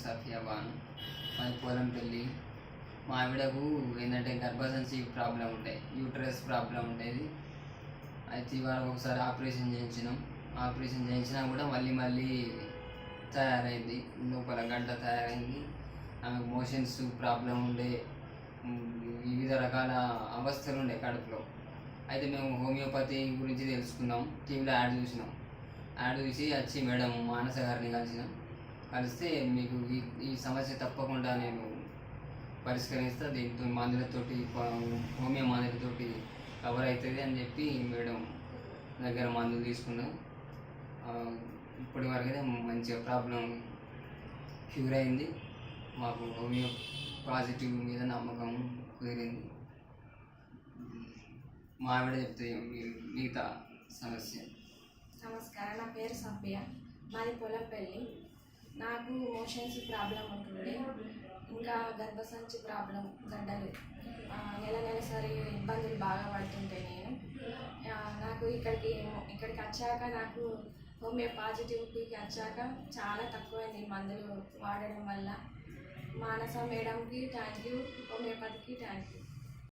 సఫియా బాను. మాది పోలంపల్లి. మా ఆవిడకు ఏంటంటే గర్భసంచి ప్రాబ్లం ఉంటాయి, యూట్రస్ ప్రాబ్లం ఉండేది. అయితే ఇవాళ ఒకసారి ఆపరేషన్ చేయించినాం. ఆపరేషన్ చేయించినా కూడా మళ్ళీ తయారైంది, లోపల గడ్డ తయారైంది. ఆమెకు మోషన్స్ ప్రాబ్లం ఉండే, వివిధ రకాల అవస్థలు ఉండే కడుపులో. అయితే మేము హోమియోపతి గురించి తెలుసుకున్నాం, టీవీలో యాడ్ చూసినాం. యాడ్ చూసి వచ్చి మేడం మానస గారిని కలిస్తే మీకు ఈ సమస్య తప్పకుండా నేను పరిష్కరిస్తా, దీంతో మందులతోటి హోమియో మందులతోటి కవర్ అవుతుంది అని చెప్పి మేడం దగ్గర మందులు తీసుకున్నాం. ఇప్పటి వరకు అయితే మంచిగా ప్రాబ్లం క్యూర్ అయింది. మాకు హోమియో పాజిటివ్ మీద నమ్మకం కుదిరింది. మా ఆవిడ చెప్తే మిగతా సమస్య. నమస్కారం, నా పేరు సఫియా, మాది పొలంపల్లి. నాకు మోషన్స్ ప్రాబ్లం ఉంటుండే, ఇంకా గర్భసంచి ప్రాబ్లం, గడ్డలు నెలసరి ఇబ్బందులు బాగా పడుతుంటాయి. నాకు ఇక్కడికి వచ్చాక నాకు హోమియో పాజిటివ్కి వచ్చాక చాలా తక్కువైంది మందులు వాడడం వల్ల. మానస మేడంకి థ్యాంక్ యూ, హోమియోపతికి థ్యాంక్ యూ.